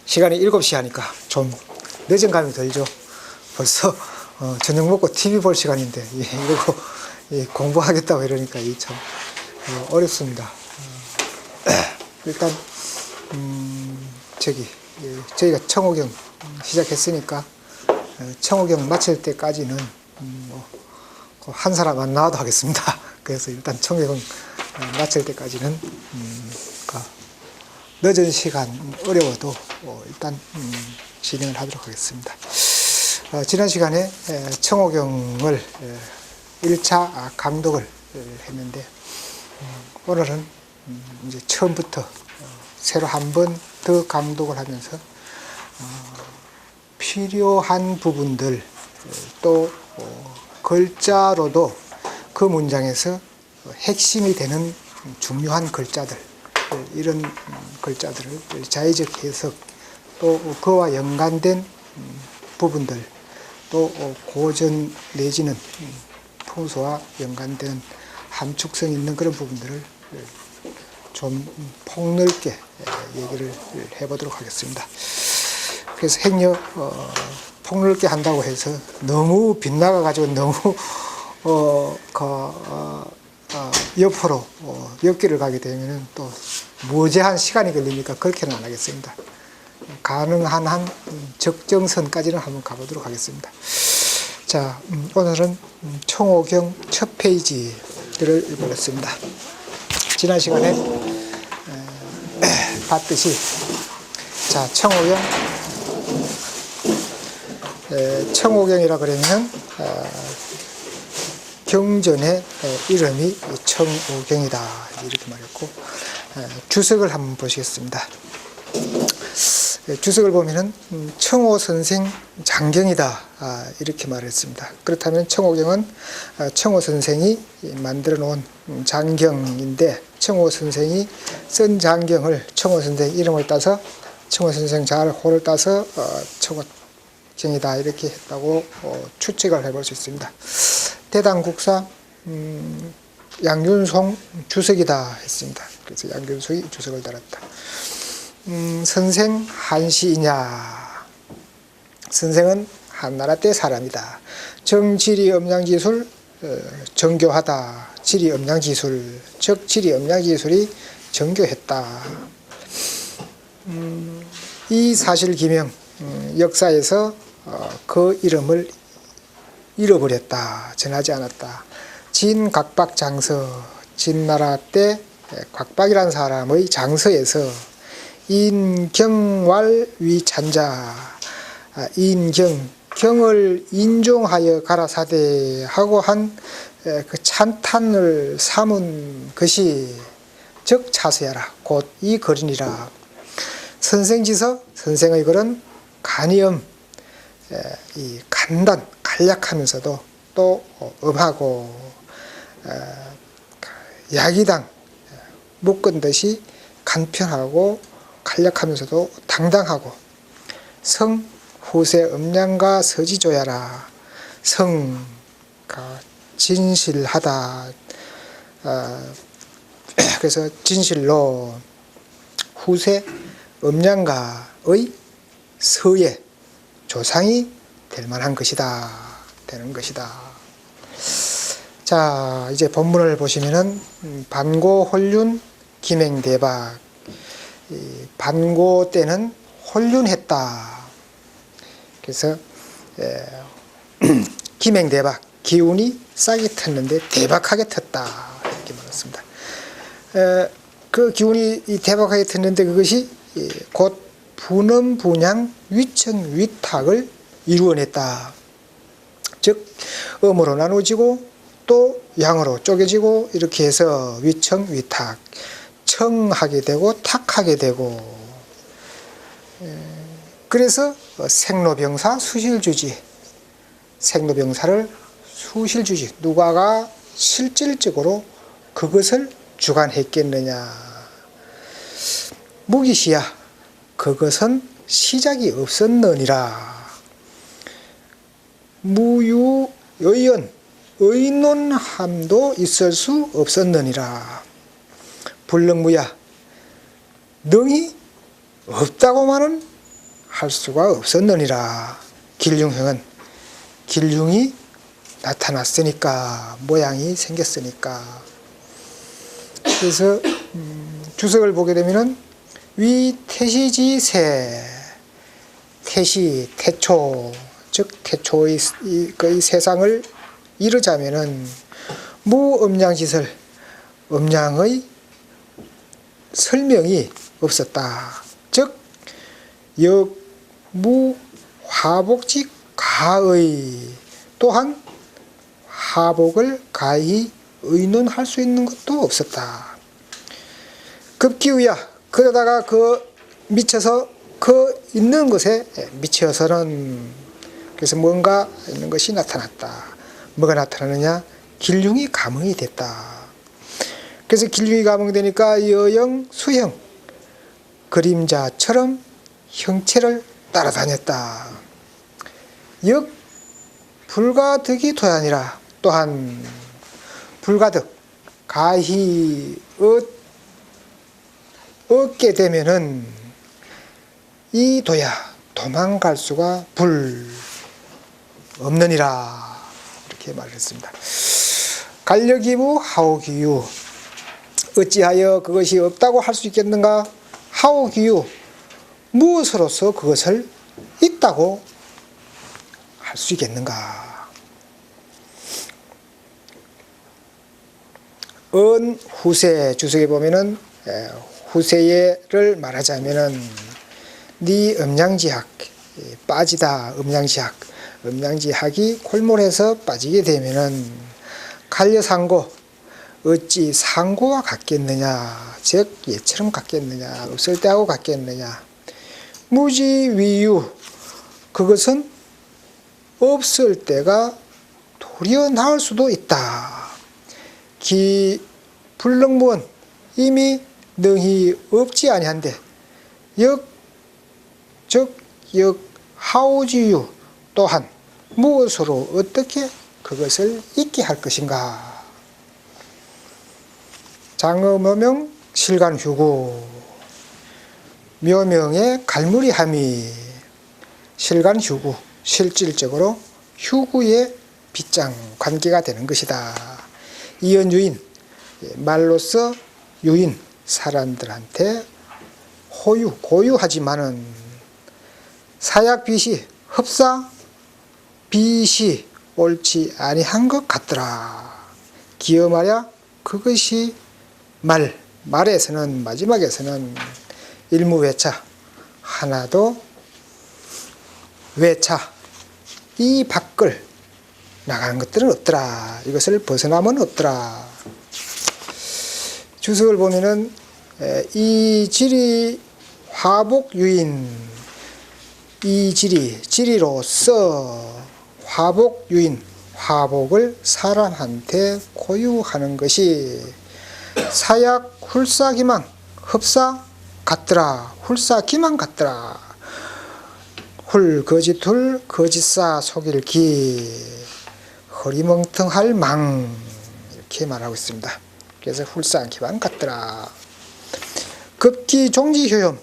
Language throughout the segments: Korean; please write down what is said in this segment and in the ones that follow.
시간이 7시 하니까 좀 늦은 감이 들죠. 벌써 저녁 먹고 TV 볼 시간인데 이러고 공부하겠다고 이러니까 참 어렵습니다. 일단 저희가 청호경 시작했으니까 청호경 마칠 때까지는 한 사람 안 나와도 하겠습니다. 그래서 일단 청호경 마칠 때까지는 늦은 시간 어려워도 일단 진행을 하도록 하겠습니다. 지난 시간에 청호경을 1차 강독을 했는데 오늘은 이제 처음부터 새로 한 번 더 강독을 하면서 필요한 부분들 또 글자로도 그 문장에서 핵심이 되는 중요한 글자들, 이런 글자들을 자의적 해석, 또 그와 연관된 부분들, 또 고전 내지는 풍수와 연관된 함축성 있는 그런 부분들을 좀 폭넓게 얘기를 해보도록 하겠습니다. 그래서 행여 폭넓게 한다고 해서 너무 빗나가가지고 너무 옆으로 옆길을 가게 되면 또 무제한 시간이 걸리니까 그렇게는 안 하겠습니다. 가능한 한 적정선까지는 한번 가보도록 하겠습니다. 자, 오늘은 청호경 첫 페이지를 읽어봤습니다. 지난 시간에 봤듯이 자, 청호경이라 그러면 경전의 이름이 청호경이다 이렇게 말했고, 주석을 한번 보시겠습니다. 주석을 보면은 청호 선생 장경이다 이렇게 말했습니다. 그렇다면 청호경은 청호 선생이 만들어 놓은 장경인데, 청호 선생이 쓴 장경을 청호 선생 이름을 따서 청호 선생 자호를 따서 청호경이다 이렇게 했다고 추측을 해볼 수 있습니다. 대당국사 양균송 주석이다 했습니다. 그래서 양균송이 주석을 달았다. 선생 한시이냐? 선생은 한나라 때 사람이다. 정지리 음양기술 정교하다. 지리 음양기술 즉 지리 음양기술이 정교했다. 이 사실기명 역사에서 그 이름을 잃어버렸다. 전하지 않았다. 진곽박 장서, 진나라 때 곽박이라는 사람의 장서에서 인경왈 위찬자, 경을 인종하여 가라사대하고 한 그 찬탄을 삼은 것이 즉 차서야라 곧 이 글이니라. 선생지서, 선생의 글은 간이엄, 이 간단, 간략하면서도 또 엄하고 야기당 묶은 듯이 간편하고 간략하면서도 당당하고, 성 후세 음양가 서지조야라. 성가 진실하다. 그래서 진실로 후세 음양가의 서예 조상이 될 만한 것이다. 되는 것이다. 자, 이제 본문을 보시면은 반고 홀륜 기맹대박. 반고 때는 홀륜했다. 그래서 기맹대박, 기운이 싹이 텄는데 대박하게 텄다 이렇게 말했습니다. 그 기운이 대박하게 텄는데 그것이 곧 분엄 분양 위청 위탁을 이루어냈다. 즉 음으로 나누어지고 또 양으로 쪼개지고 이렇게 해서 위청 위탁, 청하게 되고 탁하게 되고, 그래서 생로병사 수실주지, 생로병사를 수실주지, 누가가 실질적으로 그것을 주관했겠느냐. 무기시야 그것은 시작이 없었느니라. 무유의연 의논함도 있을 수 없었느니라. 불능무야 능이 없다고만은 할 수가 없었느니라. 길흉형은 길흉이 나타났으니까, 모양이 생겼으니까. 그래서 주석을 보게 되면은 위 태시지세, 태시 태초, 즉 태초의 그 세상을 이르자면은 무음양시설, 음양의 설명이 없었다. 즉 역무화복지 가의, 또한 화복을 가히 의논할 수 있는 것도 없었다. 급기우야 그러다가 그 미쳐서 그 있는 것에 미쳐서는, 그래서 뭔가 있는 것이 나타났다. 뭐가 나타나느냐? 길흉이 감흥이 됐다. 그래서 길흉이 감흥되니까 여영 수형, 그림자처럼 형체를 따라다녔다. 역 불가득이 도야니라. 또한 불가득, 가히 얻게 되면은 이 도야 도망갈 수가 없느니라. 이렇게 말을 했습니다. 간려기부 하오기유, 어찌하여 그것이 없다고 할 수 있겠는가? 하오기유, 무엇으로서 그것을 있다고 할 수 있겠는가? 은후세 주석에 보면은 후세를 말하자면은 네 음양지학, 빠지다 음양지학, 음양지학이 골몰해서 빠지게 되면은 간려상고, 어찌 상고와 같겠느냐, 즉 얘처럼 같겠느냐, 없을 때하고 같겠느냐. 무지위유, 그것은 없을 때가 도리어 나을 수도 있다. 불능무원, 이미 능히 없지 아니한데, 즉 하오지유, 또한 무엇으로 어떻게 그것을 있게 할 것인가. 장어묘명 실간휴구, 묘명의 갈무리함이 실간휴구, 실질적으로 휴구의 빗장 관계가 되는 것이다. 이연유인, 말로써 유인, 사람들한테 고유하지만은 사약빗이 흡사 빛이 옳지 아니한 것 같더라. 기어말야 그것이 말에서는, 마지막에서는 일무외차, 하나도 외차, 이 밖을 나가는 것들은 없더라. 이것을 벗어나면 없더라. 주석을 보면은 이 지리 화복유인, 이 지리로서 화복유인, 화복을 사람한테 고유하는 것이 사약 훌사기망, 흡사 같더라. 훌사기망 같더라. 거짓 거짓사 속일 기, 허리멍텅할 망, 이렇게 말하고 있습니다. 그래서 훌사기망 같더라. 급기 종지효염,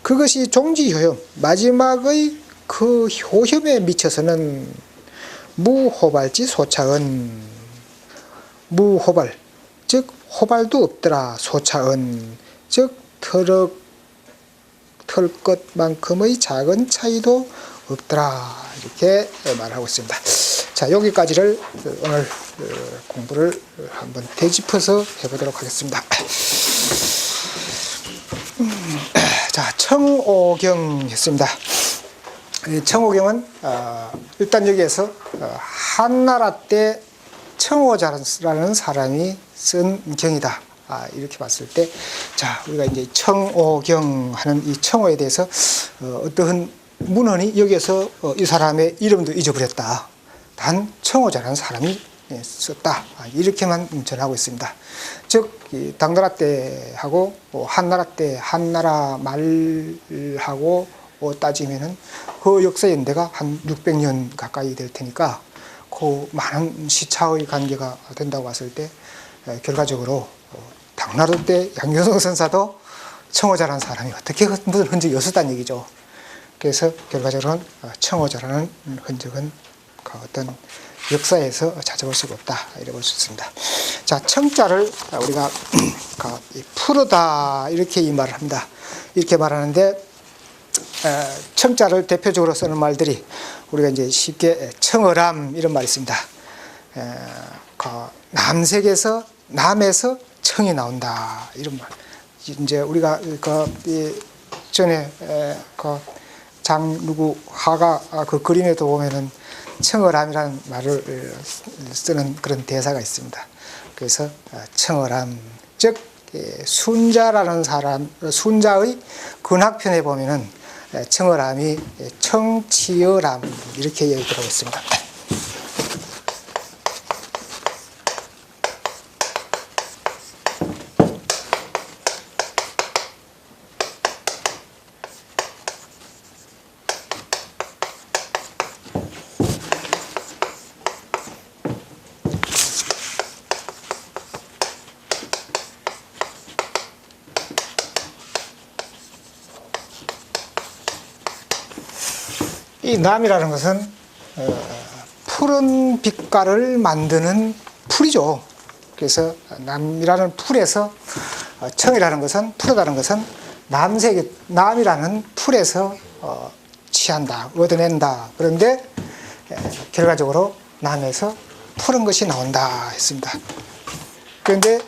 그것이 종지효염, 마지막의 그 효염에 미쳐서는 무호발지 소차은, 무호발, 즉 호발도 없더라. 소차은, 즉 털 것만큼의 작은 차이도 없더라. 이렇게 말하고 있습니다. 자, 여기까지를 오늘 공부를 한번 되짚어서 해보도록 하겠습니다. 자, 청오경 했습니다. 청오경은 일단 여기에서 한나라 때 청오자라는 사람이 쓴 경이다. 이렇게 봤을 때, 자, 우리가 이제 청오경 하는 이 청오에 대해서 어떠한 문헌이 여기에서 이 사람의 이름도 잊어버렸다. 단 청오자라는 사람이 썼다. 이렇게만 전하고 있습니다. 즉, 당나라 때하고 한나라 때 한나라 말하고 따지면은 그 역사 연대가 한 600년 가까이 될 테니까 그 많은 시차의 관계가 된다고 봤을 때 결과적으로 당나라 때 양효성 선사도 청오자라는 사람이 어떻게 무슨 흔적이 없었다는 얘기죠. 그래서 결과적으로는 청오자라는 흔적은 그 어떤 역사에서 찾아볼 수가 없다 이렇게 볼 수 있습니다. 자, 청자를 우리가 푸르다 이렇게 이 말을 합니다. 이렇게 말하는데 청자를 대표적으로 쓰는 말들이 우리가 이제 쉽게 청어람 이런 말이 있습니다. 남색에서 남에서 청이 나온다 이런 말. 이제 우리가 전에 장 누구 화가 그 그림에도 보면은 청어람이라는 말을 쓰는 그런 대사가 있습니다. 그래서 청어람, 즉 순자라는 사람, 순자의 근학편에 보면은 청어람이 청치어람 이렇게 얘기하고 있습니다. 이 남이라는 것은 푸른 빛깔을 만드는 풀이죠. 그래서 남이라는 풀에서 청이라는 것은 푸르다는 것은 남이라는 풀에서 취한다, 얻어낸다. 그런데 결과적으로 남에서 푸른 것이 나온다 했습니다. 그런데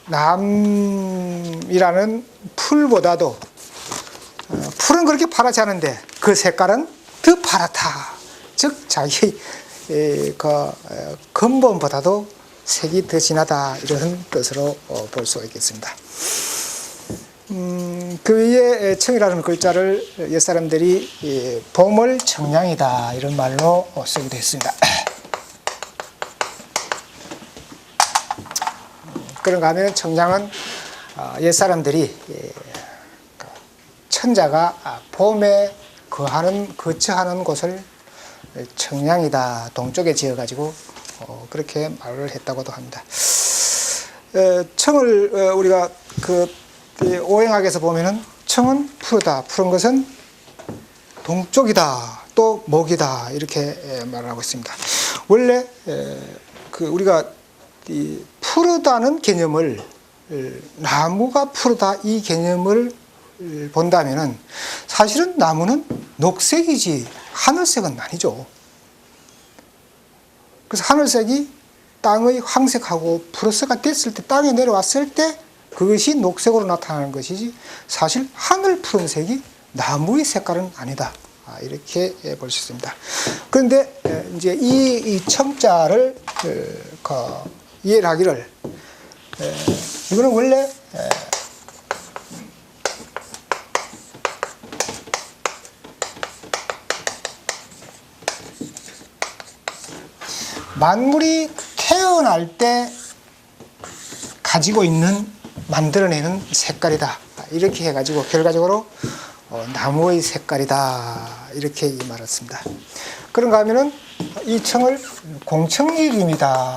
남이라는 풀보다도 풀은 그렇게 파랗지 않은데 그 색깔은 더 파랗다. 즉 자기 근본보다도 색이 더 진하다 이런 뜻으로 볼 수가 있겠습니다. 그 위에 청이라는 글자를 옛사람들이 보물청량이다 이런 말로 쓰기도 했습니다. 그런가 하면 청량은 옛사람들이 천자가 봄에 거처하는 곳을 청량이다 동쪽에 지어가지고 그렇게 말을 했다고도 합니다. 청을 우리가 오행학에서 보면은 청은 푸르다, 푸른 것은 동쪽이다, 또 목이다 이렇게 말을 하고 있습니다. 원래 우리가 이 푸르다는 개념을 나무가 푸르다 이 개념을 본다면은 사실은 나무는 녹색이지 하늘색은 아니죠. 그래서 하늘색이 땅의 황색하고 푸르스가 됐을 때 땅에 내려왔을 때 그것이 녹색으로 나타나는 것이지 사실 하늘 푸른색이 나무의 색깔은 아니다. 이렇게 볼 수 있습니다. 그런데 이제 이 청자를 이해를 하기를 이거는 원래 만물이 태어날 때 가지고 있는 만들어내는 색깔이다 이렇게 해가지고 결과적으로 나무의 색깔이다 이렇게 말했습니다. 그런가 하면은 이 청을 공청이림이다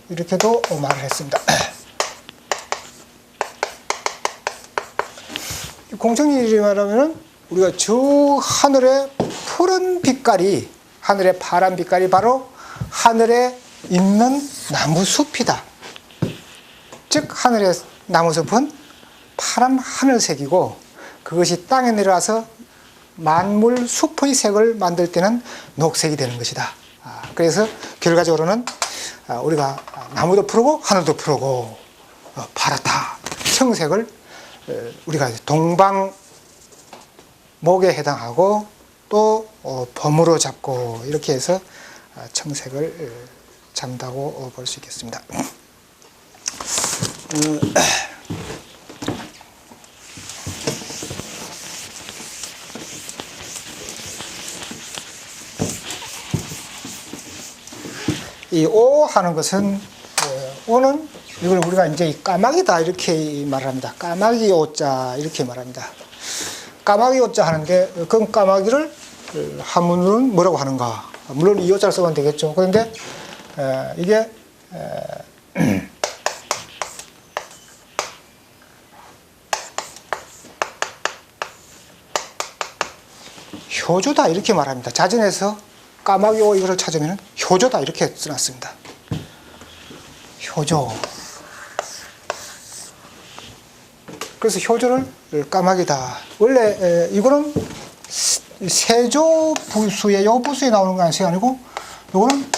이렇게도 말을 했습니다. 공청이림이라면은 우리가 저 하늘의 푸른 빛깔이 하늘의 파란 빛깔이 바로 하늘에 있는 나무숲이다. 즉 하늘의 나무숲은 파란 하늘색이고 그것이 땅에 내려와서 만물 숲의 색을 만들 때는 녹색이 되는 것이다. 그래서 결과적으로는 우리가 나무도 푸르고 하늘도 푸르고 파랗다. 청색을 우리가 동방목에 해당하고 또 범으로 잡고 이렇게 해서 청색을 잡는다고 볼 수 있겠습니다. 이 오 하는 것은 오는 이걸 우리가 이제 까마귀다 이렇게 말합니다. 까마귀 오자 이렇게 말합니다. 까마귀 오자 하는데 그 까마귀를 한문으로는 뭐라고 하는가? 물론 이 오자를 쓰면 되겠죠. 그런데 이게 효조다 이렇게 말합니다. 자전에서 까마귀 오 이거를 찾으면 효조다 이렇게 써놨습니다. 효조. 그래서 효조를 까마귀다. 원래 이거는 세조 부수에 요 부수에 나오는 건 아니고 요거는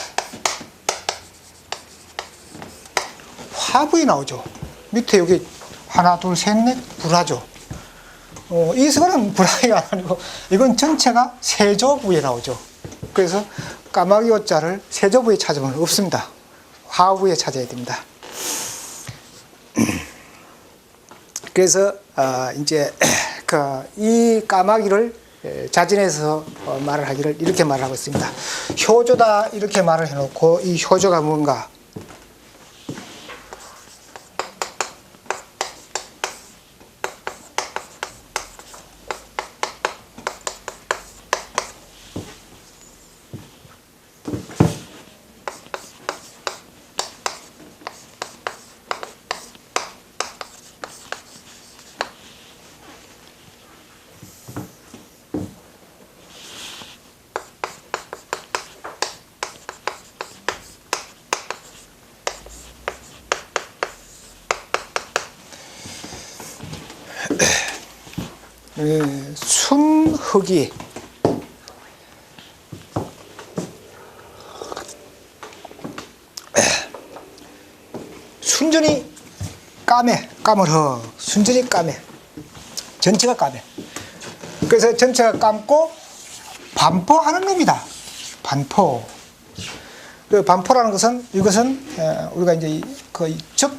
화부에 나오죠. 밑에 여기 하나 둘 셋 넷 불화죠. 이 수는 불화가 아니고 이건 전체가 세조부에 나오죠. 그래서 까마귀 오자를 세조부에 찾으면 없습니다. 화부에 찾아야 됩니다. 그래서 이제 이 까마귀를 자진해서 말을 하기를 이렇게 말을 하고 있습니다. 효조다 이렇게 말을 해놓고 이 효조가 뭔가? 순흑이 순전히 까매, 까물어. 순전히 까매. 전체가 까매. 그래서 전체가 감고 반포하는 놈이다. 반포. 그 반포라는 것은 이것은 우리가 이제 즉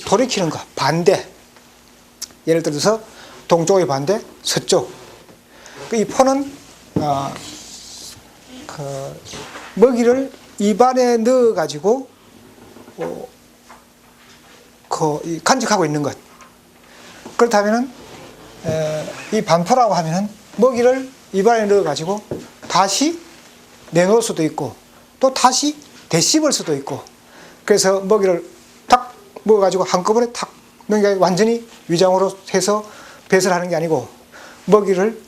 돌이키는 거 반대. 예를 들어서 동쪽의 반대 서쪽. 이 포는 먹이를 입안에 넣어 가지고 간직하고 있는 것. 그렇다면은 이 반포라고 하면은 먹이를 입안에 넣어 가지고 다시 내놓을 수도 있고 또 다시 되씹을 수도 있고 그래서 먹이를 탁 먹어 가지고 한꺼번에 탁 넣으니까 완전히 위장으로 해서 배설하는 게 아니고 먹이를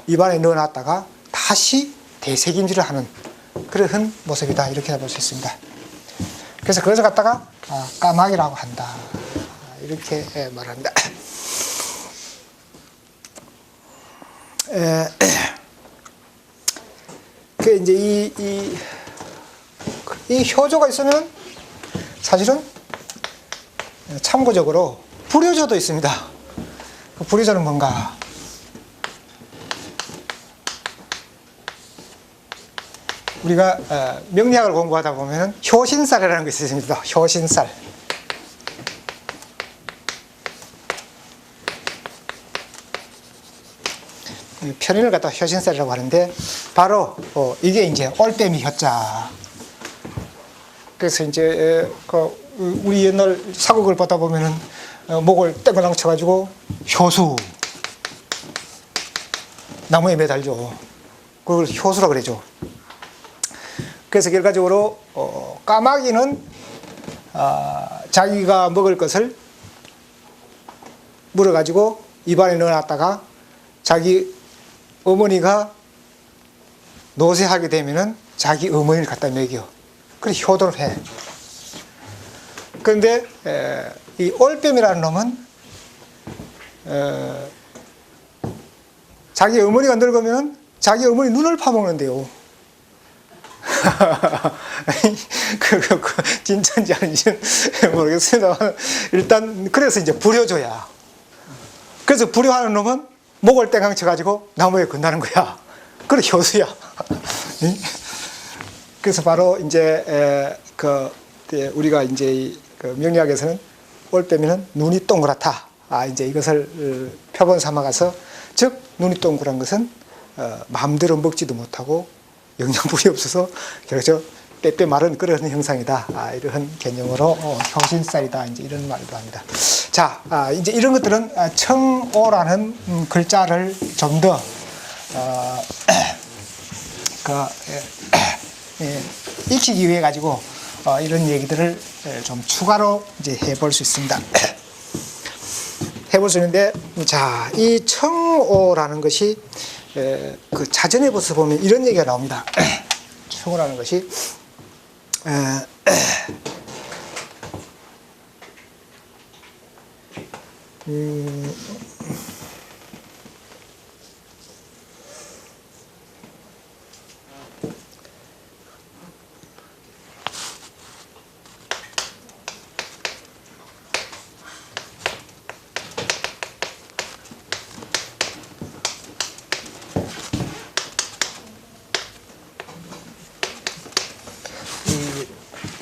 입안에 넣어놨다가 다시 되새김질을 하는 그런 모습이다 이렇게 볼 수 있습니다. 그래서 그것을 갖다가 까마귀라고 한다 이렇게 말합니다. 그 이제 이 효조가 있으면 사실은 참고적으로 불효조도 있습니다. 그 불효조는 뭔가? 우리가 명리학을 공부하다 보면 효신살이라는 것이 있습니다. 효신살. 편인을 갖다 효신살이라고 하는데 바로 이게 이제 올빼미 효자. 그래서 이제 우리 옛날 사극을 보다 보면은 목을 땡그랑 쳐가지고 효수 나무에 매달죠. 그걸 효수라 그러죠. 그래서 결과적으로 까마귀는 자기가 먹을 것을 물어가지고 입안에 넣어놨다가 자기 어머니가 노쇠하게 되면은 자기 어머니를 갖다 먹여. 그래 효도를 해. 그런데 이 올빼미라는 놈은 자기 어머니가 늙으면 자기 어머니 눈을 파먹는데요. 진짜인지 아닌지는 모르겠습니다만 일단 그래서 이제 불효조야. 그래서 불효하는 놈은 목을 땡강 쳐가지고 나무에 건다는 거야. 그래 효수야. 그래서 바로 이제 우리가 이제 명리학에서는 올빼미는 눈이 동그랗다. 이제 이것을 표본 삼아가서, 즉 눈이 동그란 것은 마음대로 먹지도 못하고 영양분이 없어서 그래서 빼빼 마른 그런 형상이다. 이런 개념으로 효신살이다. 이제 이런 말도 합니다. 자, 이제 이런 것들은 청오라는 글자를 좀 더 익히기 위해 가지고 이런 얘기들을 좀 추가로 이제 해볼 수 있습니다. 해볼 수 있는데, 자, 이 청오라는 것이 그 자전에 벌써 보면 이런 얘기가 나옵니다. 청오라는 것이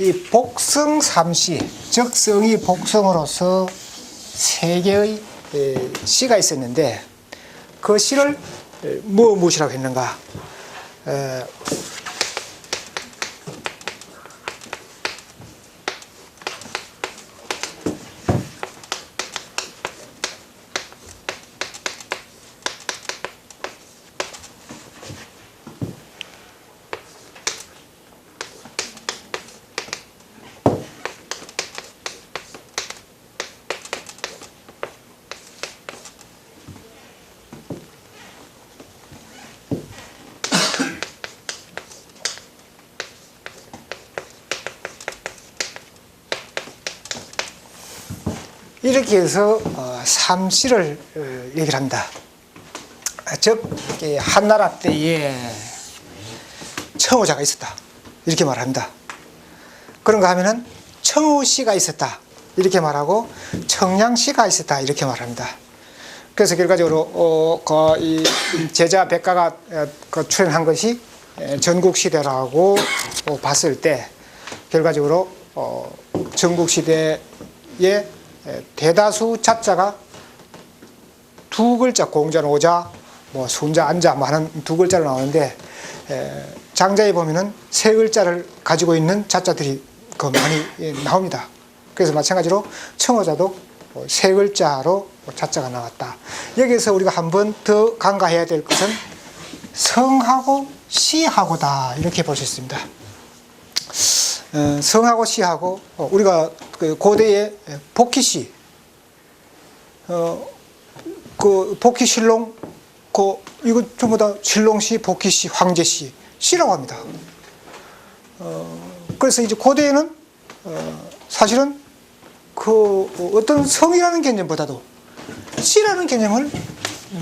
이 복성 삼시, 즉 성이 복성으로서 세 개의 시가 있었는데 그 시를 무엇이라고 했는가? 이렇게 해서 삼시를 얘기를 합니다. 즉 한나라 때에 청호자가 있었다 이렇게 말합니다. 그런가 하면은 청우시가 있었다 이렇게 말하고 청량시가 있었다 이렇게 말합니다. 그래서 결과적으로 이 제자 백가가 출연한 것이 전국시대라고 봤을 때 결과적으로 전국시대의 대다수 자자가 두 글자, 공자, 오자, 순자, 안자 하는 두 글자로 나오는데 장자에 보면은 세 글자를 가지고 있는 자자들이 많이 나옵니다. 그래서 마찬가지로 청어자도 세 글자로 자자가 나왔다. 여기서 우리가 한 번 더 간과해야 될 것은 성하고 시하고다 이렇게 볼 수 있습니다. 성하고 시하고 우리가 그 고대의 복희시, 그 복희실록, 이거 전부 다 실록시, 복희시, 황제시, 시라고 합니다. 그래서 이제 고대에는 사실은 그 어떤 성이라는 개념보다도 시라는 개념을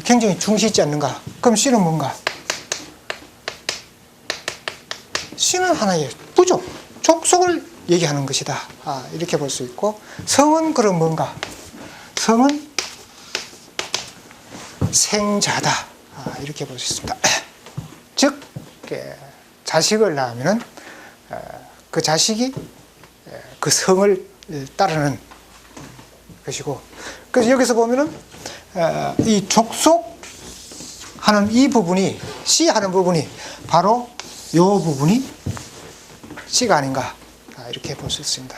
굉장히 중시했지 않는가? 그럼 시는 뭔가? 시는 하나의 부족, 족속을 얘기하는 것이다. 이렇게 볼 수 있고, 성은 그럼 뭔가? 성은 생자다. 이렇게 볼 수 있습니다. 즉, 자식을 낳으면은 그 자식이 그 성을 따르는 것이고, 그래서 여기서 보면은 이 족속하는 이 부분이, 시하는 부분이 바로 이 부분이 시가 아닌가 이렇게 볼 수 있습니다.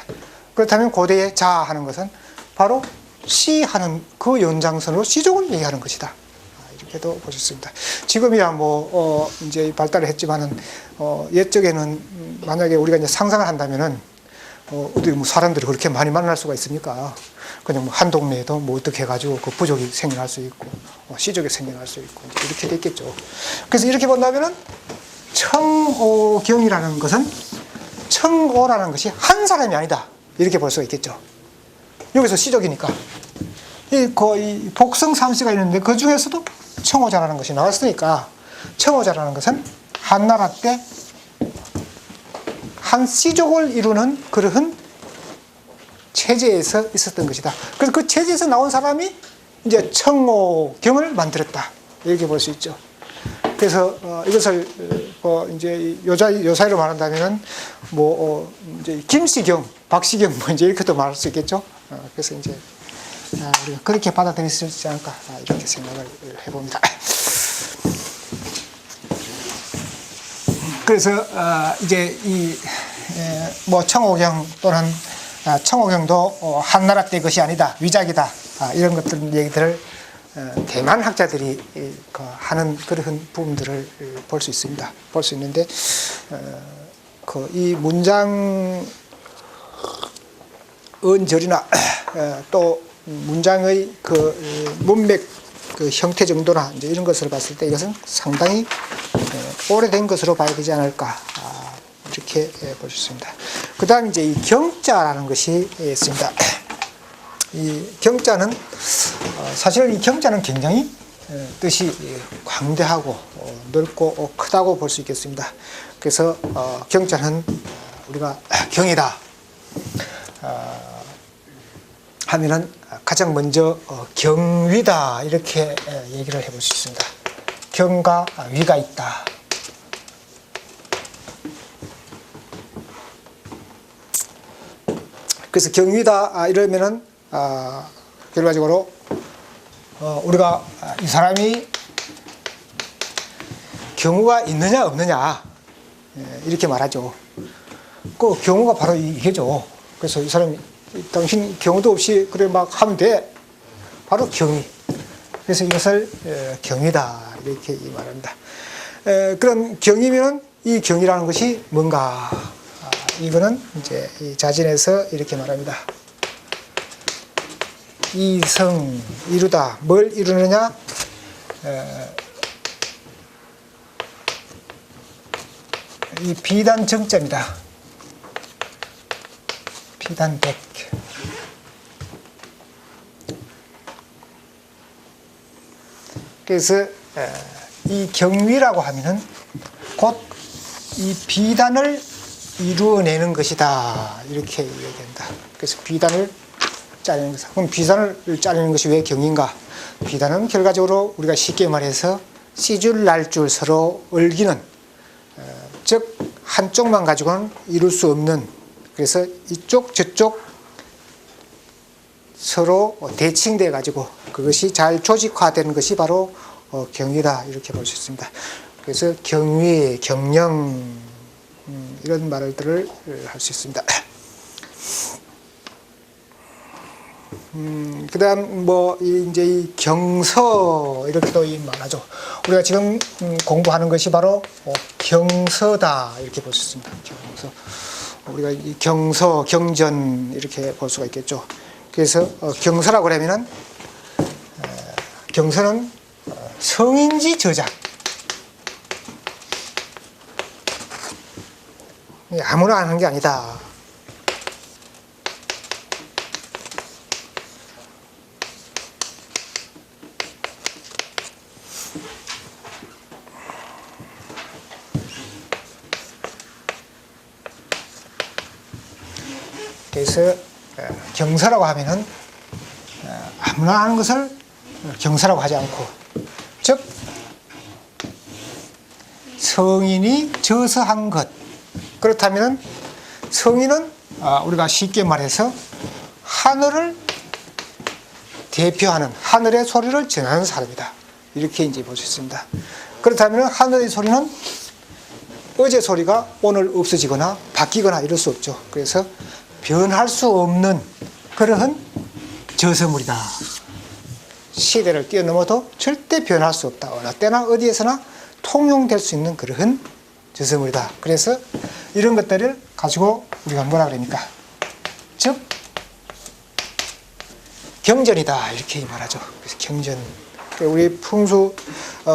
그렇다면 고대의 자하는 것은 바로 시하는 그 연장선으로 시족을 얘기하는 것이다. 이렇게도 볼 수 있습니다. 지금이야 이제 발달을 했지만은 옛적에는 만약에 우리가 이제 상상을 한다면은 어디 사람들이 그렇게 많이 만날 수가 있습니까? 그냥 한 동네에도 어떻게 해가지고 그 부족이 생겨날 수 있고 시족이 생겨날 수 있고 이렇게 됐겠죠. 그래서 이렇게 본다면은 청오경이라는 것은 청오라는 것이 한 사람이 아니다 이렇게 볼 수가 있겠죠. 여기서 시족이니까 이 복성 삼시가 있는데 그 중에서도 청오자라는 것이 나왔으니까 청오자라는 것은 한나라 때 한 시족을 이루는 그러한 체제에서 있었던 것이다. 그래서 그 체제에서 나온 사람이 이제 청오경을 만들었다 이렇게 볼 수 있죠. 그래서 이것을 이제 요사이로 말한다면은 이제 김씨경, 박씨경 이제 이렇게도 말할 수 있겠죠. 그래서 이제 우리가 그렇게 받아들일 수 있지 않을까 이렇게 생각을 해봅니다. 그래서 이제 뭐 청호경 또는 청호경도 한나라 때 것이 아니다, 위작이다, 이런 것들 얘기들을 대만 학자들이 하는 그런 부분들을 볼 수 있습니다. 볼 수 있는데 이 문장 언절이나 또 문장의 문맥 형태 정도나 이제 이런 것을 봤을 때 이것은 상당히 오래된 것으로 봐야 되지 않을까 이렇게 볼 수 있습니다. 그 다음 이제 이 경자라는 것이 있습니다. 이 경자는 사실 이 경자는 굉장히 뜻이 광대하고 넓고 크다고 볼 수 있겠습니다. 그래서 경자는 우리가 경이다 하면은 가장 먼저 경위다 이렇게 얘기를 해볼 수 있습니다. 경과 위가 있다. 그래서 경위다 이러면은 결과적으로 우리가 이 사람이 경우가 있느냐 없느냐 이렇게 말하죠. 그 경우가 바로 이게죠. 그래서 이 사람이 당신 경우도 없이 그래 막 하면 돼. 바로 경위. 그래서 이것을 경위다 이렇게 말합니다. 그런 경위면은 이 경위라는 것이 뭔가 이거는 이제 이 자진해서 이렇게 말합니다. 이성 이루다. 뭘 이루느냐? 이 비단 정점이다. 비단 100. 그래서 이 경위라고 하면은 곧 이 비단을 이루어내는 것이다 이렇게 얘기한다. 그래서 비단을 짜내는 것. 그럼 비단을 짜내는 것이 왜 경인가? 비단은 결과적으로 우리가 쉽게 말해서 씨줄 날줄 서로 얽기는 즉 한쪽만 가지고는 이룰 수 없는, 그래서 이쪽 저쪽 서로 대칭돼 가지고 그것이 잘 조직화되는 것이 바로 경위다 이렇게 볼 수 있습니다. 그래서 경위, 경영 이런 말들을 할 수 있습니다. 그다음 뭐 이제 이 경서 이렇게도 말하죠. 우리가 지금 공부하는 것이 바로 경서다 이렇게 볼 수 있습니다. 경서. 우리가 이 경서, 경전 이렇게 볼 수가 있겠죠. 그래서 경서라고 하면은 경서는 성인지 저작. 아무나 하는 게 아니다. 그래서 경서라고 하면은 아무나 하는 것을 경서라고 하지 않고, 즉 성인이 져서 한 것. 그렇다면은 성인은 우리가 쉽게 말해서 하늘을 대표하는, 하늘의 소리를 전하는 사람이다. 이렇게 이제 볼 수 있습니다. 그렇다면 하늘의 소리는 어제 소리가 오늘 없어지거나 바뀌거나 이럴 수 없죠. 그래서 변할 수 없는 그러한 저서물이다. 시대를 뛰어넘어도 절대 변할 수 없다. 어느 때나 어디에서나 통용될 수 있는 그러한 저서물이다. 그래서 이런 것들을 가지고 우리가 뭐라 그럽니까? 즉 경전이다 이렇게 말하죠. 그래서 경전. 우리 풍수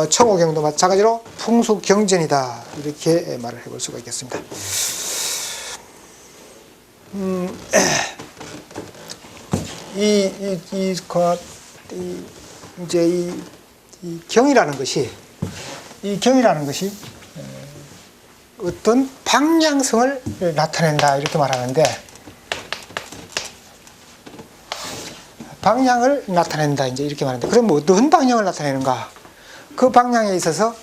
청호경도 마찬가지로 풍수 경전이다 이렇게 말을 해볼 수가 있겠습니다. 이제 이 경이라는 것이, 이 경이라는 것이 어떤 방향성을 나타낸다 이렇게 말하는데, 방향을 나타낸다 이제 이렇게 말하는데, 그럼 어떤 방향을 나타내는가? 그 방향에 있어서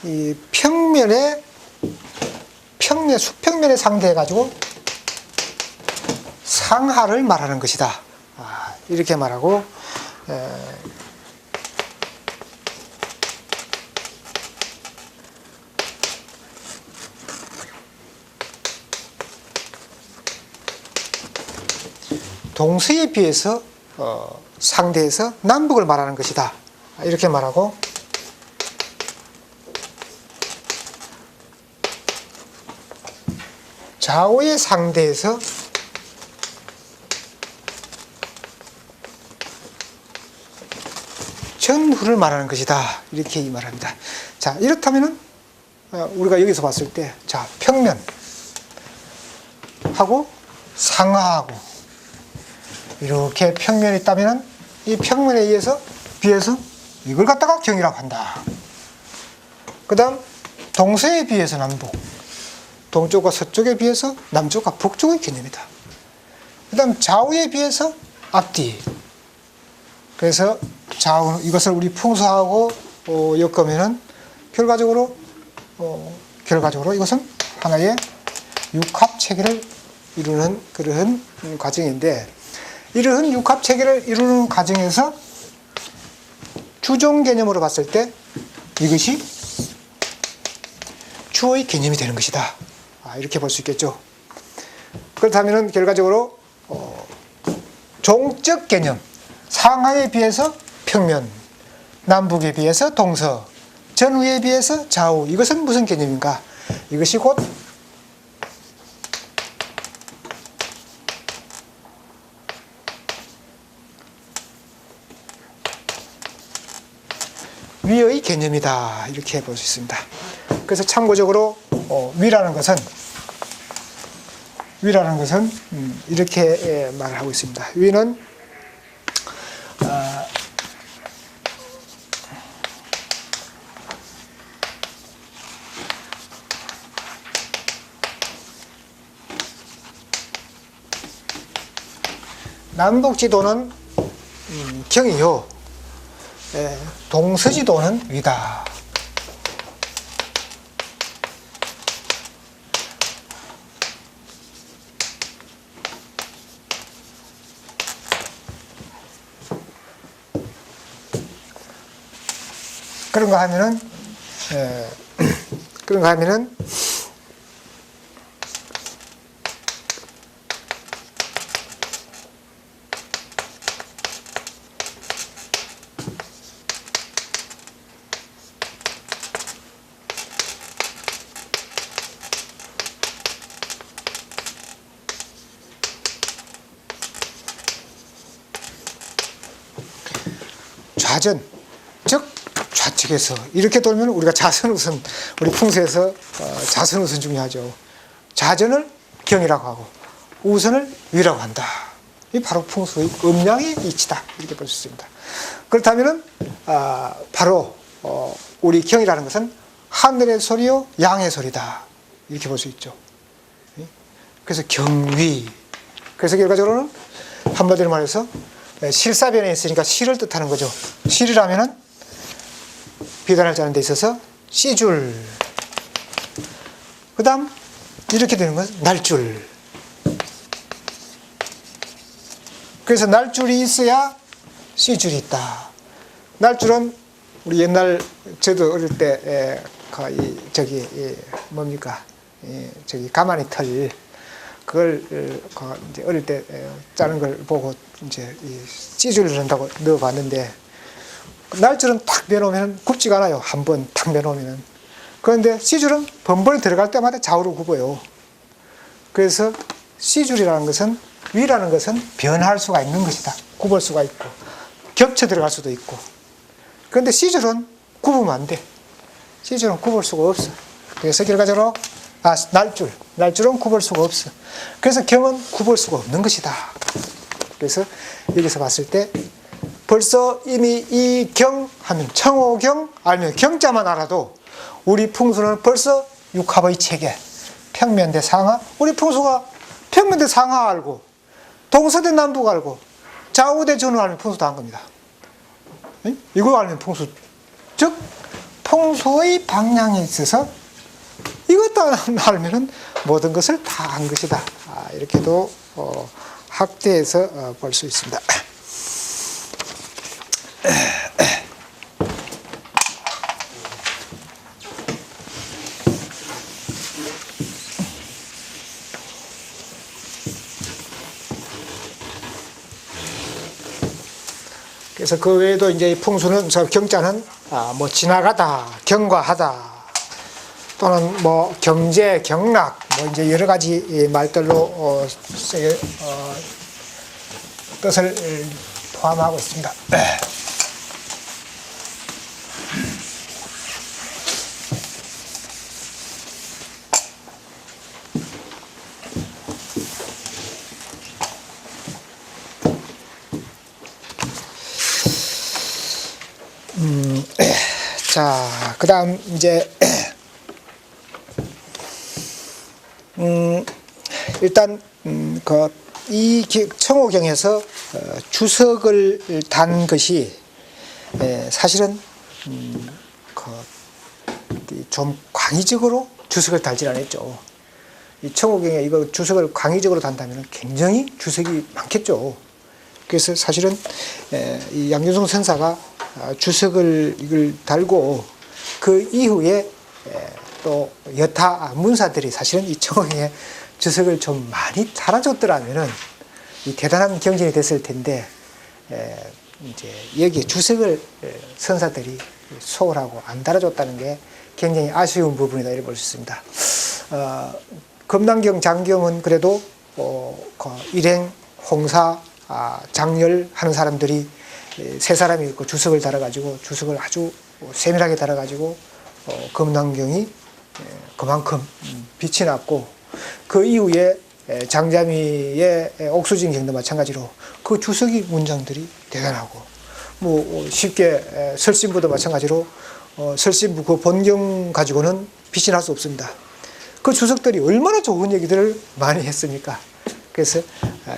이 수평면에 상대해 가지고 상하를 말하는 것이다. 이렇게 말하고, 동서에 비해서 상대해서 남북을 말하는 것이다. 이렇게 말하고, 좌우에 상대해서 전후를 말하는 것이다. 이렇게 말합니다. 자, 이렇다면은 우리가 여기서 봤을 때, 자, 평면하고 상하하고 이렇게 평면이 있다면은 이 평면에 의해서 비해서 이걸 갖다가 경이라고 한다. 그 다음 동서에 비해서 남북, 동쪽과 서쪽에 비해서 남쪽과 북쪽의 개념이다. 그 다음 좌우에 비해서 앞뒤. 그래서 좌우, 이것을 우리 풍수하고 엮으면은 결과적으로 이것은 하나의 육합 체계를 이루는 그러한 과정인데, 이러한 육합 체계를 이루는 과정에서 주종 개념으로 봤을 때 이것이 주어의 개념이 되는 것이다. 이렇게 볼 수 있겠죠. 그렇다면 결과적으로 종적 개념, 상하에 비해서 평면, 남북에 비해서 동서, 전후에 비해서 좌우, 이것은 무슨 개념인가? 이것이 곧 위의 개념이다. 이렇게 볼 수 있습니다. 그래서 참고적으로 위라는 것은 이렇게 말을 하고 있습니다. 위는 남북지도는 경이요, 동서지도는 위다. 그런가 하면은 좌전, 즉 좌측에서 이렇게 돌면 우리가 좌선우선, 우리 풍수에서 좌선우선 중요하죠. 좌전을 경이라고 하고 우선을 위라고 한다. 이 바로 풍수의 음양의 이치다. 이렇게 볼 수 있습니다. 그렇다면은 바로 우리 경이라는 것은 하늘의 소리요 양의 소리다. 이렇게 볼 수 있죠. 그래서 경위. 그래서 결과적으로는 한마디로 말해서 실사변에 있으니까 실을 뜻하는 거죠. 실이라면은 비단을 짜는 데 있어서 씨줄. 그 다음 이렇게 되는 건 날줄. 그래서 날줄이 있어야 씨줄이 있다. 날줄은 우리 옛날 저도 어릴 때 뭡니까, 저기 가마니 털, 그걸 이제 어릴 때 짜는 걸 보고 이제 씨줄을 넣는다고 넣어봤는데, 날줄은 탁 내놓으면 굽지가 않아요. 한 번 탁 내놓으면. 그런데 씨줄은 번번이 들어갈 때마다 좌우로 굽어요. 그래서 씨줄이라는 것은, 위라는 것은 변할 수가 있는 것이다. 굽을 수가 있고 겹쳐 들어갈 수도 있고. 그런데 씨줄은 굽으면 안 돼. 씨줄은 굽을 수가 없어. 그래서 결과적으로 날줄은 굽을 수가 없어. 그래서 경은 굽을 수가 없는 것이다. 그래서 여기서 봤을 때 벌써 이미 이 경 하면 청호경 아니면 경자만 알아도 우리 풍수는 벌써 육합의 체계, 평면 대 상하. 우리 풍수가 평면 대 상하 알고 동서 대 남북 알고 좌우 대 전후 알면 풍수 다 한 겁니다. 이거 알면 풍수, 즉 풍수의 방향에 있어서 이것도 알면은 모든 것을 다 한 것이다. 이렇게도 학대에서 볼 수 있습니다. 그래서 그 외에도 이제 풍수는 경자는 뭐 지나가다, 경과하다, 또는 뭐 경제, 경락, 뭐 이제 여러 가지 말들로 뜻을 포함하고 있습니다. 자, 그 다음 이제 일단 이 청호경에서 주석을 단 것이 사실은 좀 광의적으로 주석을 달질 않았죠. 이 청호경에 이거 주석을 광의적으로 단다면 굉장히 주석이 많겠죠. 그래서 사실은 이 양균성 선사가 주석을 이걸 달고 그 이후에 또 여타 문사들이 사실은 이 청호경에 주석을 좀 많이 달아줬더라면은 이 대단한 경진이 됐을 텐데 이제 여기에 주석을 선사들이 소홀하고 안 달아줬다는 게 굉장히 아쉬운 부분이다 이렇게 볼 수 있습니다. 금남경 장경은 그래도 일행, 홍사, 장렬 하는 사람들이 세 사람이 있고 주석을 달아가지고 주석을 아주 세밀하게 달아가지고 금남경이 그만큼 빛이 났고 그 이후에 장자미의 옥수진경도 마찬가지로 그 주석이 문장들이 대단하고 뭐 쉽게 설신부도 마찬가지로 설신부 그 본경 가지고는 빛이 날 수 없습니다. 그 주석들이 얼마나 좋은 얘기들을 많이 했습니까? 그래서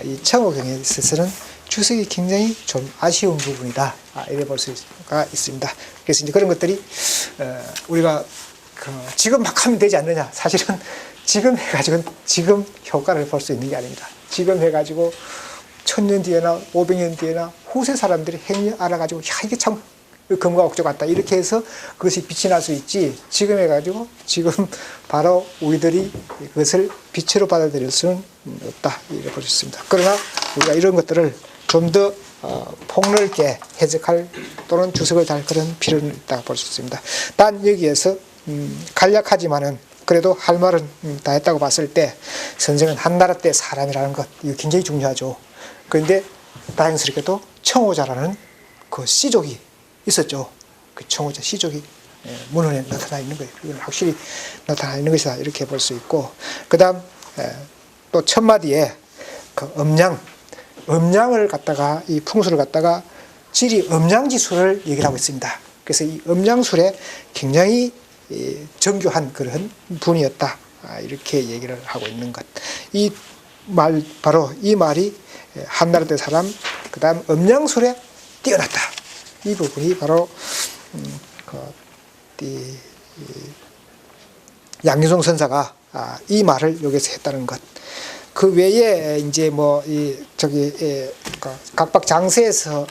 이 청호경에 있어서는 주석이 굉장히 좀 아쉬운 부분이다. 이래 볼 수가 있습니다. 그래서 이제 그런 것들이 우리가 지금 막 하면 되지 않느냐. 사실은 지금 해가지고는 지금 효과를 볼 수 있는 게 아닙니다. 지금 해가지고 1000년 뒤에나 500년 뒤에나 후세 사람들이 행위 알아가지고 야 이게 참 금과 옥조 같다 이렇게 해서 그것이 빛이 날 수 있지 지금 해가지고 지금 바로 우리들이 그것을 빛으로 받아들일 수는 없다 이렇게 볼 수 있습니다. 그러나 우리가 이런 것들을 좀 더 폭넓게 해석할 또는 주석을 달 그런 필요는 있다고 볼 수 있습니다. 단 여기에서 간략하지만은 그래도 할 말은 다 했다고 봤을 때 선생은 한나라 때 사람이라는 것 이거 굉장히 중요하죠. 그런데 다행스럽게도 청호자라는 그 씨족이 있었죠. 그 청호자 씨족이 문헌에 나타나 있는 거예요. 이건 확실히 나타나 있는 것이다 이렇게 볼 수 있고 그 다음 또 첫마디에 그 음양을 갖다가 이 풍수를 갖다가 지리 음양지술을 얘기를 하고 있습니다. 그래서 이 음양술에 굉장히 정교한 그런 분이었다 이렇게 얘기를 하고 있는 것. 이 말 바로 이 말이 한나라 때 사람 그 다음 음양술에 뛰어났다. 이 부분이 바로 양유성 선사가 이 말을 여기서 했다는 것. 그 외에 이제 뭐 각박 장세에서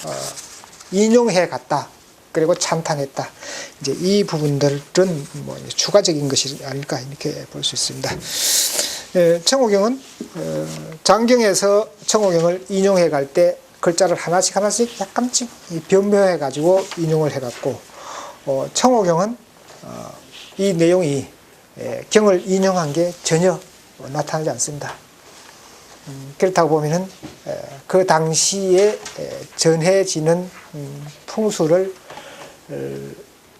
인용해 갔다. 그리고 찬탄했다. 이제 이 부분들은 뭐 추가적인 것이 아닐까 이렇게 볼 수 있습니다. 청호경은 장경에서 청호경을 인용해 갈 때 글자를 하나씩 약간씩 변묘해 가지고 인용을 해 갖고 청호경은 이 내용이 경을 인용한 게 전혀 나타나지 않습니다. 그렇다고 보면은 그 당시에 전해지는 풍수를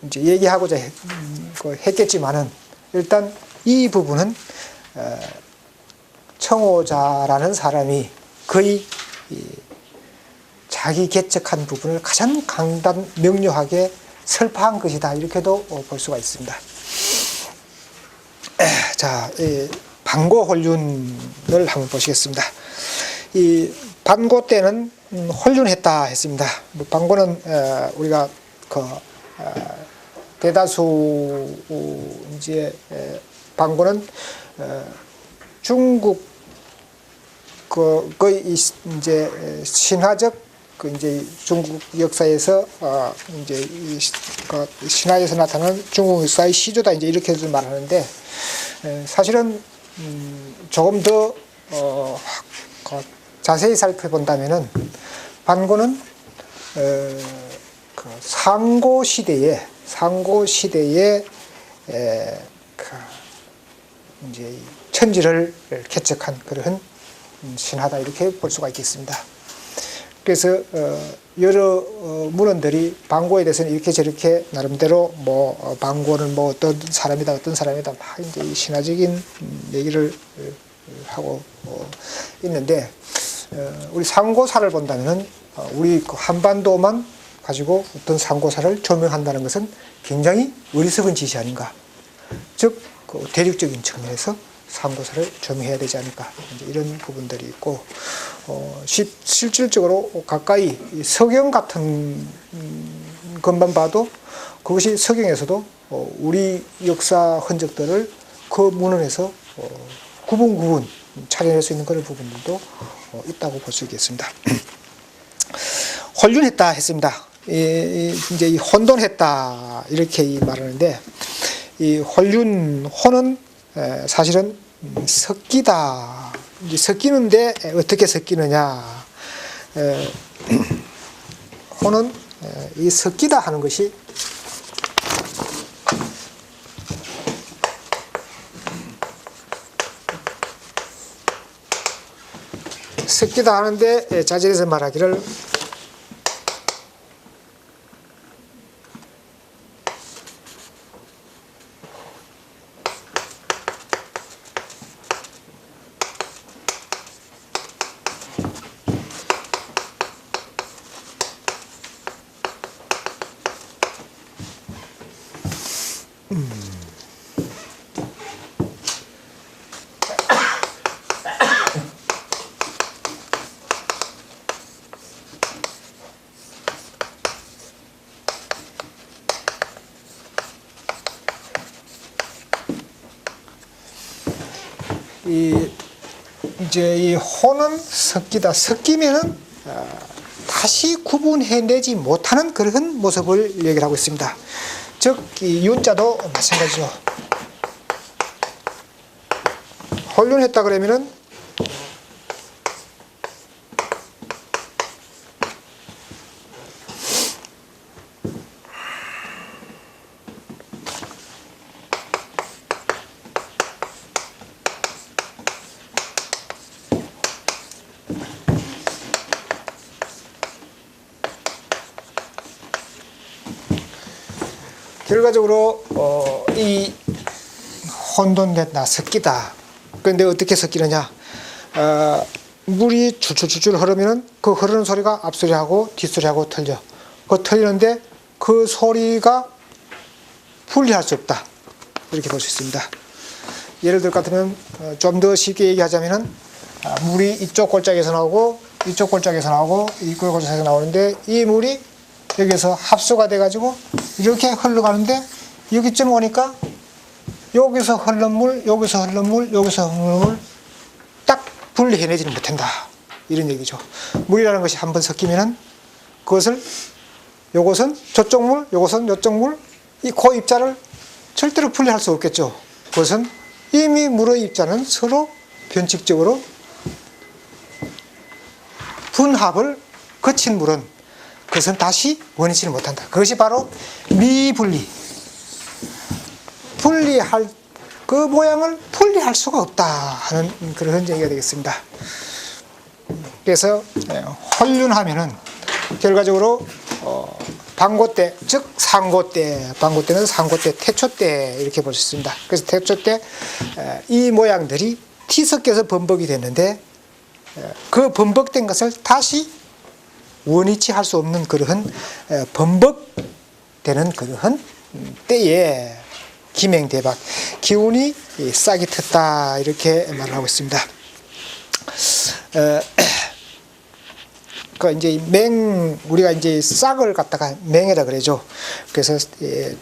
이제 얘기하고자 했겠지만은 일단 이 부분은 청호자라는 사람이 거의 자기 개척한 부분을 가장 강단 명료하게 설파한 것이다 이렇게도 볼 수가 있습니다. 자, 반고홀륜을 한번 보시겠습니다. 이 반고 때는 홀륜했다 했습니다. 반고는 우리가 대다수 이제 반고는 중국 거의 이제 신화적 그 이제 중국 역사에서 이제 그 신화에서 나타나는 중국 역사의 시조다 이제 이렇게 말하는데 사실은 조금 더 자세히 살펴본다면은 반고는 그 상고 시대에 그 이제 천지를 개척한 그런 신화다 이렇게 볼 수가 있겠습니다. 그래서 여러 문헌들이 반고에 대해서는 이렇게 저렇게 나름대로 뭐 반고는 뭐 어떤 사람이다 막 이제 신화적인 얘기를 하고 있는데 우리 상고사를 본다면은 우리 그 한반도만 가지고 어떤 상고사를 조명한다는 것은 굉장히 어리석은 짓이 아닌가. 즉 그 대륙적인 측면에서 상고사를 조명해야 되지 않을까 이제 이런 부분들이 있고 실질적으로 가까이 서경 같은 것만 봐도 그것이 서경에서도 우리 역사 흔적들을 그 문헌에서 구분 찾아낼 수 있는 그런 부분들도 있다고 볼 수 있겠습니다. 혼륜했다 했습니다. 이제 이 혼돈했다 이렇게 말하는데 이 혼은 사실은 섞이다. 이제 섞이는데 어떻게 섞이느냐? 혼은 이 섞이다 하는 것이 섞이다 하는데 자질에서 말하기를 이제 이 혼은 섞이면은 다시 구분해내지 못하는 그런 모습을 얘기를 하고 있습니다. 즉, 이 윤자도 마찬가지죠. 혼륜했다 그러면은 결과적으로 이 혼돈됐다, 섞이다. 그런데 어떻게 섞이느냐? 물이 줄줄줄줄 흐르면은 그 흐르는 소리가 앞소리하고 뒷소리하고 틀려. 그 틀리는데 그 소리가 분리할 수 없다. 이렇게 볼 수 있습니다. 예를 들 것 같으면 좀 더 쉽게 얘기하자면은 물이 이쪽 골짜기에서 나오고 이쪽 골짜기에서 나오고 이쪽 골짜기에서 나오는데 이 물이 여기서 합수가 돼가지고 이렇게 흘러가는데 여기쯤 오니까 여기서 흐른 물, 여기서 흐른 물, 여기서 흐른 물 딱 분리해내지는 못한다. 이런 얘기죠. 물이라는 것이 한번 섞이면은 그것을 요것은 저쪽 물, 요것은 이쪽 물, 이 그 입자를 절대로 분리할 수 없겠죠. 그것은 이미 물의 입자는 서로 변칙적으로 분합을 거친 물은 그것은 다시 원위치를 못한다. 그것이 바로 미분리. 분리할 그 모양을 분리할 수가 없다 하는 그런 얘기가 되겠습니다. 그래서 혼륜하면은 결과적으로 반고 때, 즉 상고 때, 반고 때는 상고 때, 태초 때 이렇게 볼 수 있습니다. 그래서 태초 때 이 모양들이 뒤섞여서 번복이 됐는데 그 번복된 것을 다시 원위치할 수 없는 그러한 번복되는 그러한 때에 기맹대박, 기운이 싹이 텄다 이렇게 말을 하고 있습니다. 그 이제 우리가 이제 싹을 갖다가 맹이라 그러죠. 그래서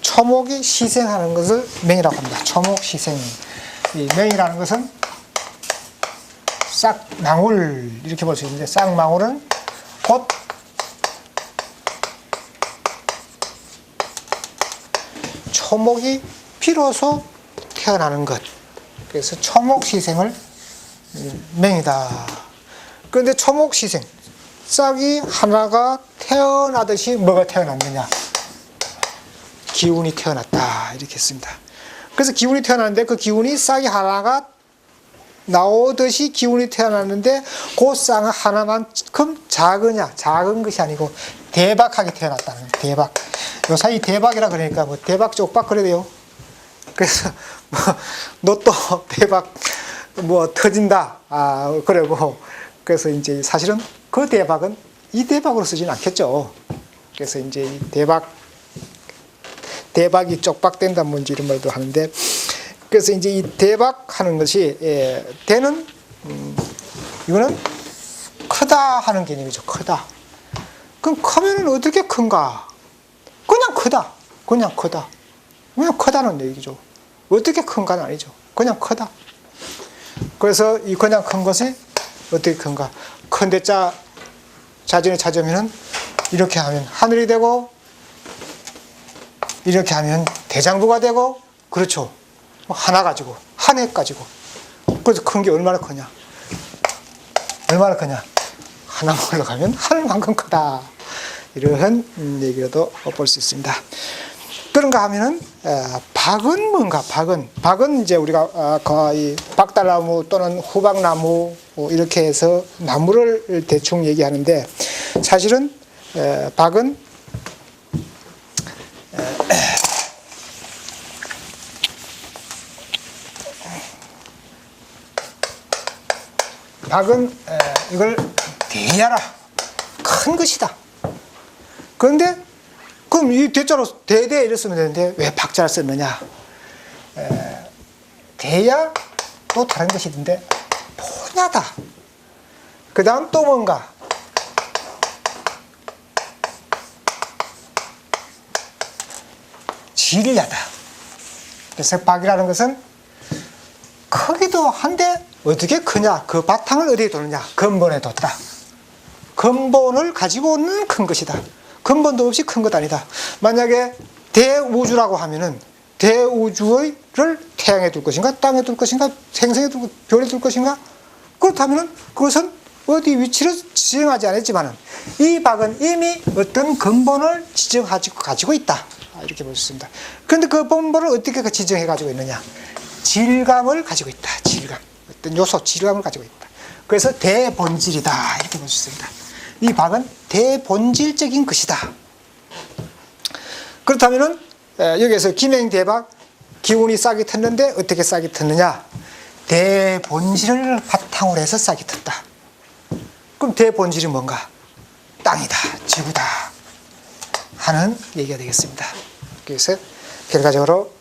초목이 희생하는 것을 맹이라고 합니다. 초목 희생. 이 맹이라는 것은 싹망울 이렇게 볼 수 있는데, 싹망울은 곧 초목이 비로소 태어나는 것. 그래서 초목 희생을 맹이다. 그런데 초목 희생, 싹이 하나가 태어나듯이 뭐가 태어났느냐? 기운이 태어났다. 이렇게 했습니다. 그래서 기운이 태어났는데, 그 기운이 싹이 하나가 나오듯이 기운이 태어났는데, 그 싹은 하나만큼 작은 것이 아니고 대박하게 태어났다는 거예요. 대박. 요 사이 대박이라 그러니까 뭐 대박 쪽박 그래야 돼요. 그래서 뭐 로또 대박 뭐 터진다. 그러고, 그래서 이제 사실은 그 대박은 이 대박으로 쓰지는 않겠죠. 그래서 이제 이 대박이 쪽박된다 뭔지 이런 말도 하는데, 그래서 이제 이 대박하는 것이 대는 이거는 크다 하는 개념이죠. 크다. 그럼 크면은 어떻게 큰가? 그냥 크다. 그냥 크다는 얘기죠. 어떻게 큰가는 아니죠. 그냥 크다. 그래서 이 그냥 큰 것이 어떻게 큰가? 큰 대자 자전에 찾으면은 이렇게 하면 하늘이 되고, 이렇게 하면 대장부가 되고, 그렇죠. 하나 가지고, 한 해 가지고. 그래서 큰 게 얼마나 크냐? 하나만 올라가면 하늘만큼 크다. 이런 얘기로도 볼 수 있습니다. 그런가 하면은, 박은 뭔가, 박은 이제 우리가 거의 박달나무 또는 후박나무 이렇게 해서 나무를 대충 얘기하는데, 사실은 박은 이걸 대야라, 큰 것이다. 그런데 그럼 이 대자로 대대 이렇게 쓰면 되는데 왜 박자를 썼느냐? 대야 또 다른 것이 있는데 포냐다. 그 다음 또 뭔가? 질야다. 그래서 박이라는 것은 크기도 한데 어떻게 크냐? 그 바탕을 어디에 두느냐? 근본에 뒀다. 근본을 가지고는 큰 것이다. 근본도 없이 큰 것 아니다. 만약에 대우주라고 하면은 대우주를 태양에 둘 것인가, 땅에 둘 것인가, 행성에 둘, 별에 둘 것인가? 그렇다면은 그것은 어디 위치를 지정하지 않았지만은 이 박은 이미 어떤 근본을 가지고 있다. 이렇게 볼 수 있습니다. 그런데 그 근본을 어떻게 지정해 가지고 있느냐? 질감을 가지고 있다. 질감. 어떤 요소, 질감을 가지고 있다. 그래서 대본질이다. 이렇게 볼 수 있습니다. 이 박은 대본질적인 것이다. 그렇다면은 여기에서 김행대박, 기운이 싹이 텄는데 어떻게 싹이 텄느냐? 대본질을 바탕으로 해서 싹이 텄다. 그럼 대본질이 뭔가? 땅이다, 지구다 하는 얘기가 되겠습니다. 그래서 결과적으로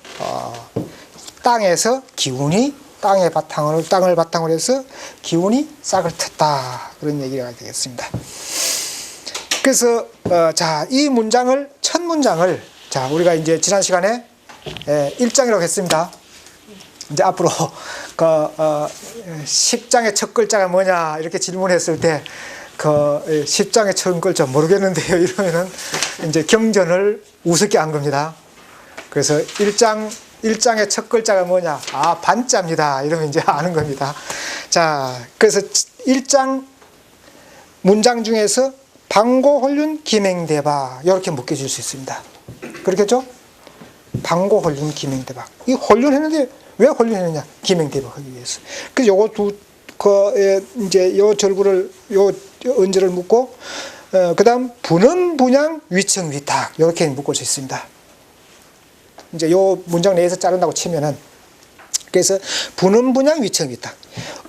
땅에서 기운이 땅을 바탕으로 해서 기운이 싹을 텄다. 그런 얘기가 되겠습니다. 그래서 이 문장을, 첫 문장을 우리가 이제 지난 시간에 1장이라고 했습니다. 이제 앞으로 10장의 첫 글자가 뭐냐 이렇게 질문했을 때 10장의 첫 글자 모르겠는데요. 이러면은 이제 경전을 우습게 한 겁니다. 그래서 1장의 첫 글자가 뭐냐? 반자입니다. 이러면 이제 아는 겁니다. 그래서 1장 문장 중에서 방고홀륜 김행대박 이렇게 묶여질 수 있습니다. 그렇겠죠? 방고홀륜 김행대박. 이 홀륜했는데 왜 홀륜했느냐? 김행대박 하기 위해서. 그래서 요거 이제 요 절구를 요 언저를 묶고 그다음 분음 분양 위청 위탁 이렇게 묶어져 있습니다. 이제 요 문장 내에서 자른다고 치면은, 그래서 분음 분양 위청 위탁,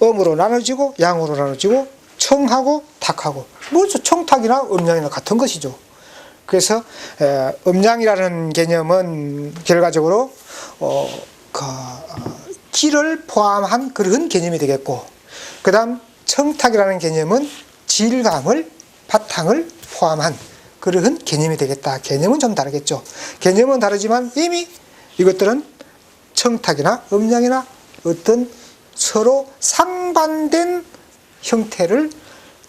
음으로 나눠지고 양으로 나눠지고 청하고 탁하고, 청탁이나 음양이나 같은 것이죠. 그래서 음양이라는 개념은 결과적으로 기를 포함한 그런 개념이 되겠고, 그 다음 청탁이라는 개념은 질감을 바탕을 포함한 그러한 개념이 되겠다. 개념은 좀 다르겠죠. 개념은 다르지만 이미 이것들은 청탁이나 음양이나 어떤 서로 상반된 형태를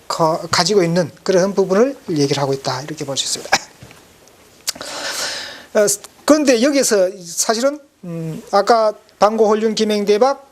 가지고 있는 그런 부분을 얘기를 하고 있다. 이렇게 볼 수 있습니다. 그런데 여기서 사실은 아까 방고홀륜 김행대박